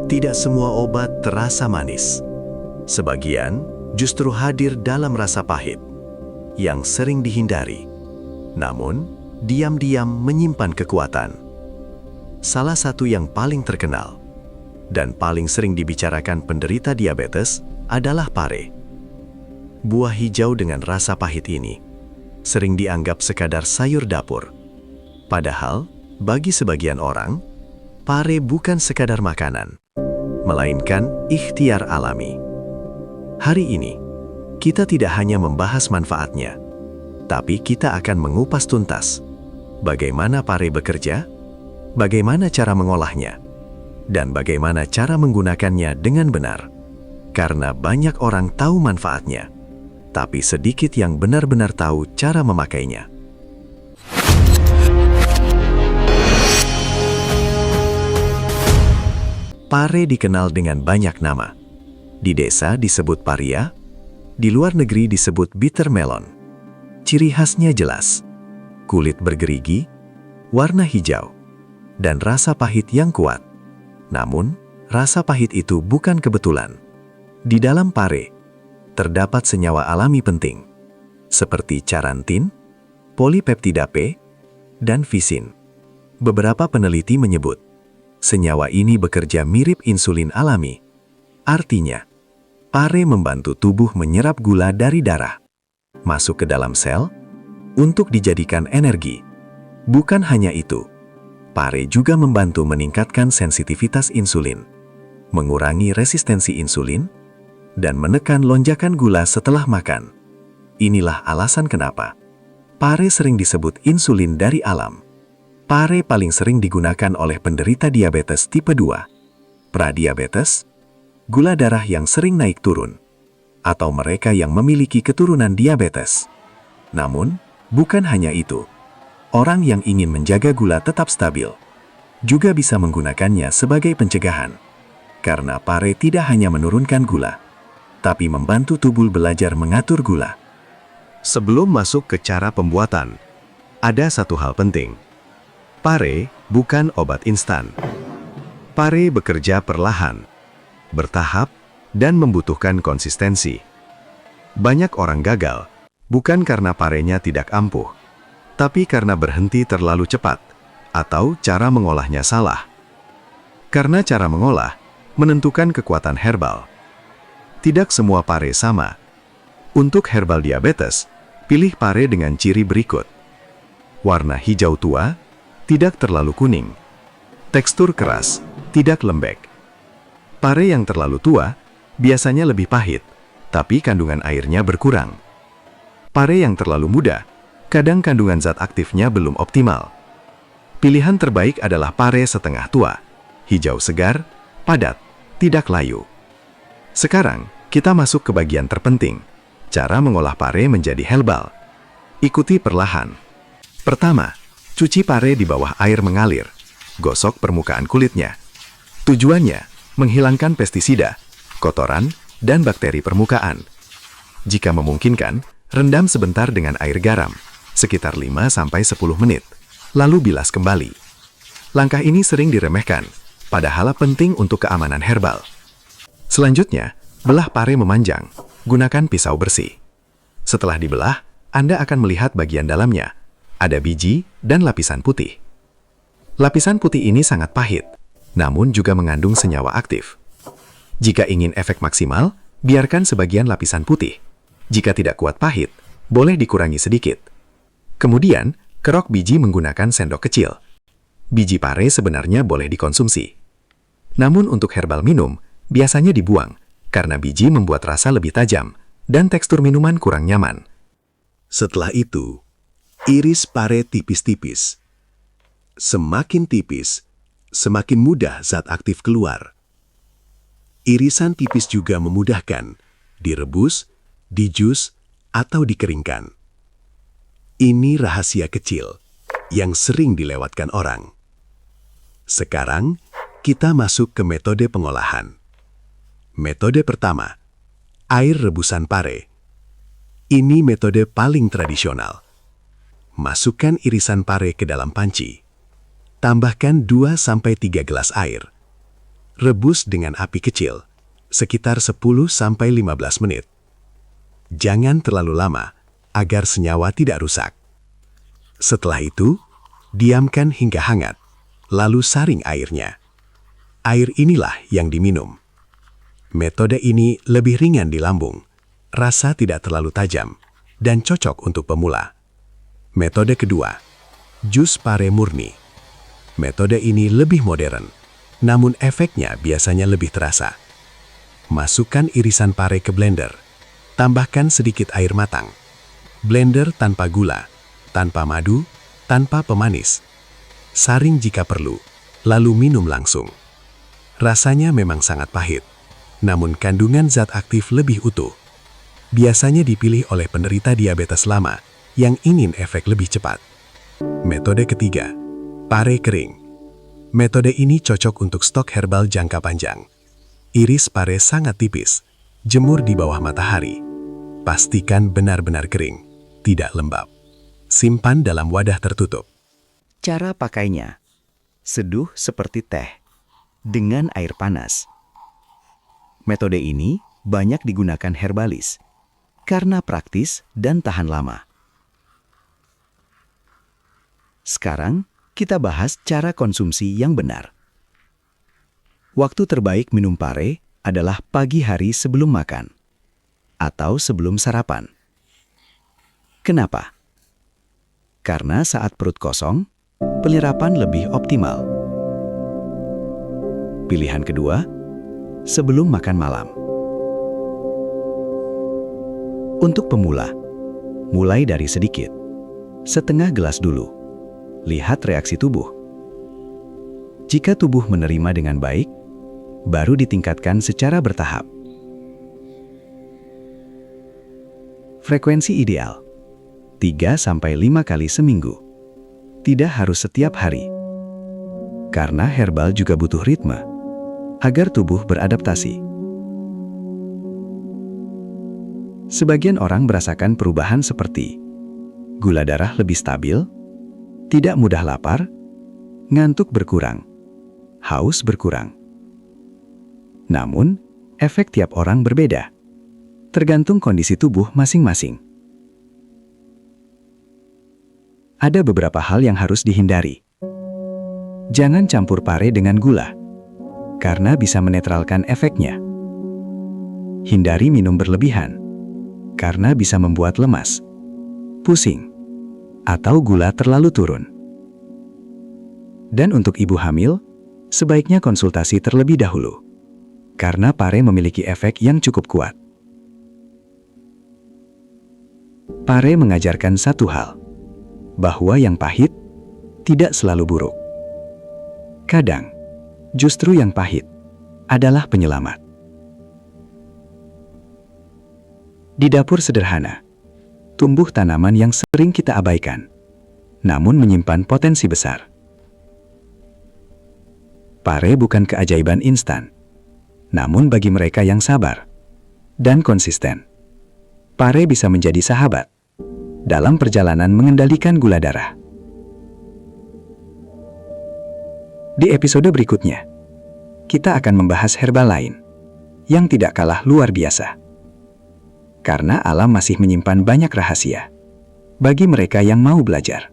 Tidak semua obat terasa manis. Sebagian justru hadir dalam rasa pahit yang sering dihindari, namun diam-diam menyimpan kekuatan. Salah satu yang paling terkenal dan paling sering dibicarakan penderita diabetes adalah pare. Buah hijau dengan rasa pahit ini sering dianggap sekadar sayur dapur. Padahal, bagi sebagian orang, pare bukan sekadar makanan, melainkan ikhtiar alami. Hari ini, kita tidak hanya membahas manfaatnya, tapi kita akan mengupas tuntas bagaimana pare bekerja, bagaimana cara mengolahnya, dan bagaimana cara menggunakannya dengan benar. Karena banyak orang tahu manfaatnya, tapi sedikit yang benar-benar tahu cara memakainya. Pare dikenal dengan banyak nama. Di desa disebut paria, di luar negeri disebut bitter melon. Ciri khasnya jelas, kulit bergerigi, warna hijau, dan rasa pahit yang kuat. Namun, rasa pahit itu bukan kebetulan. Di dalam pare, terdapat senyawa alami penting, seperti charantin, polipeptida P, dan visin. Beberapa peneliti menyebut, senyawa ini bekerja mirip insulin alami. Artinya, pare membantu tubuh menyerap gula dari darah, masuk ke dalam sel, untuk dijadikan energi. Bukan hanya itu, pare juga membantu meningkatkan sensitivitas insulin, mengurangi resistensi insulin, dan menekan lonjakan gula setelah makan. Inilah alasan kenapa pare sering disebut insulin dari alam. Pare paling sering digunakan oleh penderita diabetes tipe 2, pradiabetes, gula darah yang sering naik turun, atau mereka yang memiliki keturunan diabetes. Namun, bukan hanya itu. Orang yang ingin menjaga gula tetap stabil juga bisa menggunakannya sebagai pencegahan. Karena pare tidak hanya menurunkan gula, tapi membantu tubuh belajar mengatur gula. Sebelum masuk ke cara pembuatan, ada satu hal penting. Pare bukan obat instan. Pare bekerja perlahan, bertahap, dan membutuhkan konsistensi. Banyak orang gagal, bukan karena parenya tidak ampuh, tapi karena berhenti terlalu cepat, atau cara mengolahnya salah. Karena cara mengolah menentukan kekuatan herbal. Tidak semua pare sama. Untuk herbal diabetes, pilih pare dengan ciri berikut. Warna hijau tua, tidak terlalu kuning. Tekstur keras, tidak lembek. Pare yang terlalu tua biasanya lebih pahit, tapi kandungan airnya berkurang. Pare yang terlalu muda, kadang kandungan zat aktifnya belum optimal. Pilihan terbaik adalah pare setengah tua, hijau segar, padat, tidak layu. Sekarang, kita masuk ke bagian terpenting, cara mengolah pare menjadi herbal. Ikuti perlahan. Pertama, cuci pare di bawah air mengalir, gosok permukaan kulitnya. Tujuannya, menghilangkan pestisida, kotoran, dan bakteri permukaan. Jika memungkinkan, rendam sebentar dengan air garam, sekitar 5-10 menit, lalu bilas kembali. Langkah ini sering diremehkan, padahal penting untuk keamanan herbal. Selanjutnya, belah pare memanjang, gunakan pisau bersih. Setelah dibelah, Anda akan melihat bagian dalamnya. Ada biji dan lapisan putih. Lapisan putih ini sangat pahit, namun juga mengandung senyawa aktif. Jika ingin efek maksimal, biarkan sebagian lapisan putih. Jika tidak kuat pahit, boleh dikurangi sedikit. Kemudian, kerok biji menggunakan sendok kecil. Biji pare sebenarnya boleh dikonsumsi. Namun untuk herbal minum, biasanya dibuang, karena biji membuat rasa lebih tajam, dan tekstur minuman kurang nyaman. Setelah itu, iris pare tipis-tipis. Semakin tipis, semakin mudah zat aktif keluar. Irisan tipis juga memudahkan direbus, dijus, atau dikeringkan. Ini rahasia kecil yang sering dilewatkan orang. Sekarang, kita masuk ke metode pengolahan. Metode pertama, air rebusan pare. Ini metode paling tradisional. Masukkan irisan pare ke dalam panci. Tambahkan 2-3 gelas air. Rebus dengan api kecil, sekitar 10-15 menit. Jangan terlalu lama, agar senyawa tidak rusak. Setelah itu, diamkan hingga hangat, lalu saring airnya. Air inilah yang diminum. Metode ini lebih ringan di lambung, rasa tidak terlalu tajam, dan cocok untuk pemula. Metode kedua, jus pare murni. Metode ini lebih modern, namun efeknya biasanya lebih terasa. Masukkan irisan pare ke blender, tambahkan sedikit air matang. Blender tanpa gula, tanpa madu, tanpa pemanis. Saring jika perlu, lalu minum langsung. Rasanya memang sangat pahit, namun kandungan zat aktif lebih utuh. Biasanya dipilih oleh penderita diabetes lama yang ingin efek lebih cepat. Metode ketiga, pare kering. Metode ini cocok untuk stok herbal jangka panjang. Iris pare sangat tipis, jemur di bawah matahari. Pastikan benar-benar kering, tidak lembab. Simpan dalam wadah tertutup. Cara pakainya, seduh seperti teh dengan air panas. Metode ini banyak digunakan herbalis karena praktis dan tahan lama. Sekarang kita bahas cara konsumsi yang benar. Waktu terbaik minum pare adalah pagi hari sebelum makan atau sebelum sarapan. Kenapa? Karena saat perut kosong, penyerapan lebih optimal. Pilihan kedua, sebelum makan malam. Untuk pemula, mulai dari sedikit, setengah gelas dulu. Lihat reaksi tubuh. Jika tubuh menerima dengan baik, baru ditingkatkan secara bertahap. Frekuensi ideal, 3-5 kali seminggu. Tidak harus setiap hari. Karena herbal juga butuh ritme, agar tubuh beradaptasi. Sebagian orang merasakan perubahan seperti gula darah lebih stabil, tidak mudah lapar, ngantuk berkurang, haus berkurang. Namun, efek tiap orang berbeda, tergantung kondisi tubuh masing-masing. Ada beberapa hal yang harus dihindari. Jangan campur pare dengan gula, karena bisa menetralkan efeknya. Hindari minum berlebihan, karena bisa membuat lemas, pusing, atau gula terlalu turun. Dan untuk ibu hamil, sebaiknya konsultasi terlebih dahulu, karena pare memiliki efek yang cukup kuat. Pare mengajarkan satu hal, bahwa yang pahit tidak selalu buruk. Kadang, justru yang pahit adalah penyelamat. Di dapur sederhana, tumbuh tanaman yang sering kita abaikan, namun menyimpan potensi besar. Pare bukan keajaiban instan, namun bagi mereka yang sabar dan konsisten, pare bisa menjadi sahabat dalam perjalanan mengendalikan gula darah. Di episode berikutnya, kita akan membahas herbal lain yang tidak kalah luar biasa. Karena alam masih menyimpan banyak rahasia bagi mereka yang mau belajar.